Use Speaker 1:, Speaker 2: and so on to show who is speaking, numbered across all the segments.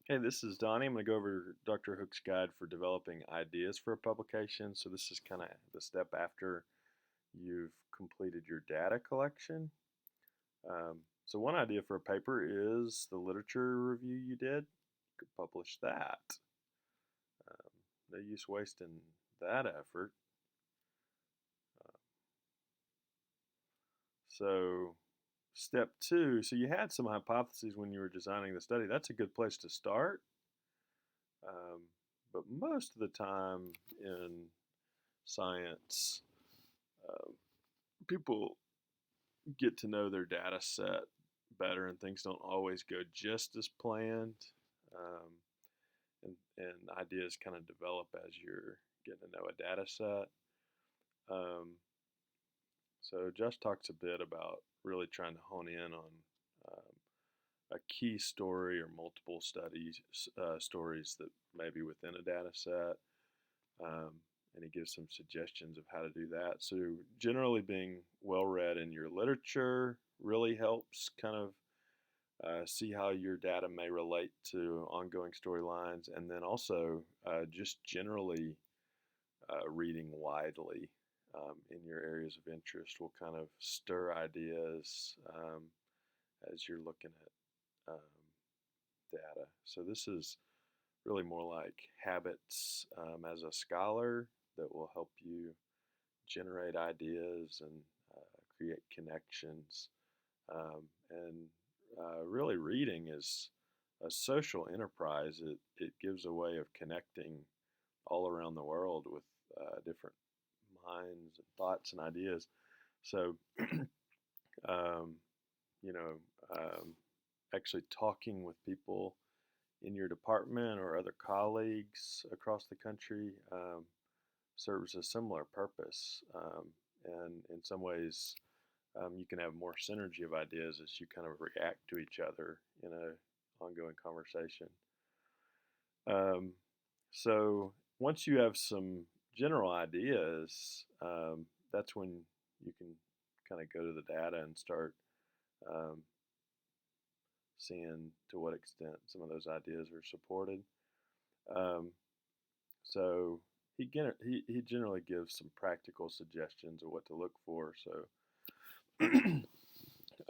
Speaker 1: Hey, this is Donnie. I'm going to go over Dr. Hook's guide for developing ideas for a publication. So, this is kind of the step after you've completed your data collection. So, one idea for a paper is the literature review you did. You could publish that. Um, no use wasting that effort. So, step two, so you had some hypotheses when you were designing the study. That's a good place to start. Um, but most of the time in science, um, people get to know their data set better, and things don't always go just as planned. Um, and ideas kind of develop as you're getting to know a data set. Um, so Josh talks a bit about really trying to hone in on a key story or multiple stories that may be within a data set. Um, and he gives some suggestions of how to do that. So, generally, being well read in your literature really helps kind of see how your data may relate to ongoing storylines, and then also just generally reading widely in your areas of interest will kind of stir ideas as you're looking at data. So, this is really more like habits as a scholar that will help you generate ideas and create connections. And really, reading is a social enterprise. It gives a way of connecting all around the world with different minds and thoughts and ideas. So, um, you know, um, actually talking with people in your department or other colleagues across the country serves a similar purpose. And in some ways, you can have more synergy of ideas as you kind of react to each other in an ongoing conversation. Um, so once you have some general ideas, that's when you can kind of go to the data and start um, seeing to what extent some of those ideas are supported. Um, so he generally gives some practical suggestions of what to look for. So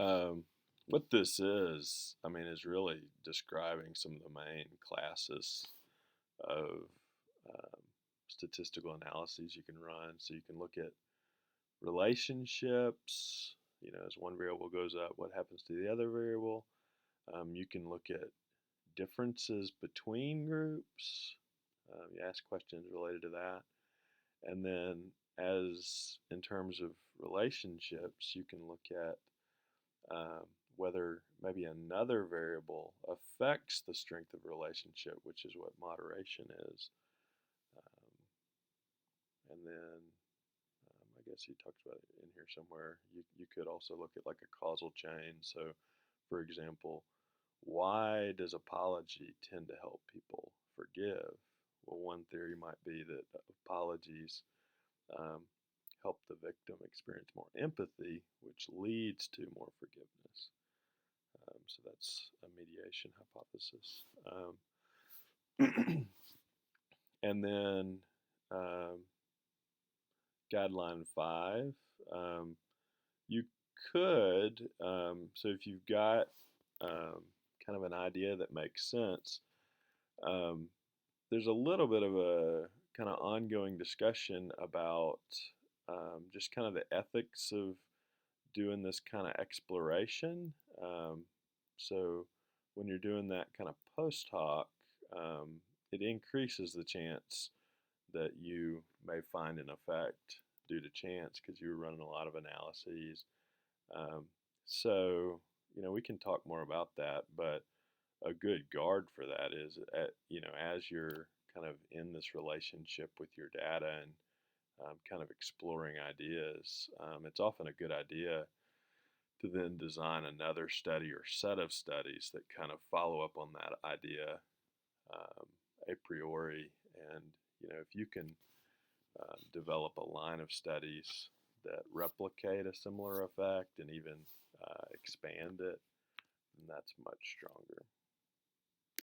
Speaker 1: um, what this is, I mean, is really describing some of the main classes of um, statistical analyses you can run. So you can look at relationships. You know, as one variable goes up, what happens to the other variable? You can look at differences between groups. You ask questions related to that. And then, as in terms of relationships, you can look at whether maybe another variable affects the strength of a relationship, which is what moderation is. And then I guess he talks about it in here somewhere. You could also look at like a causal chain. So, for example, why does apology tend to help people forgive? Well, one theory might be that apologies um, help the victim experience more empathy, which leads to more forgiveness. So that's a mediation hypothesis. And then um, guideline five, you could, so if you've got kind of an idea that makes sense, um, there's a little bit of a kind of ongoing discussion about just kind of the ethics of doing this kind of exploration. So when you're doing that kind of post hoc, it increases the chance that you may find an effect due to chance because you were running a lot of analyses. Um, so, we can talk more about that, but a good guard for that is, as you're kind of in this relationship with your data and kind of exploring ideas, it's often a good idea to then design another study or set of studies that kind of follow up on that idea um, a priori. And, if you can develop a line of studies that replicate a similar effect and even expand it, then that's much stronger.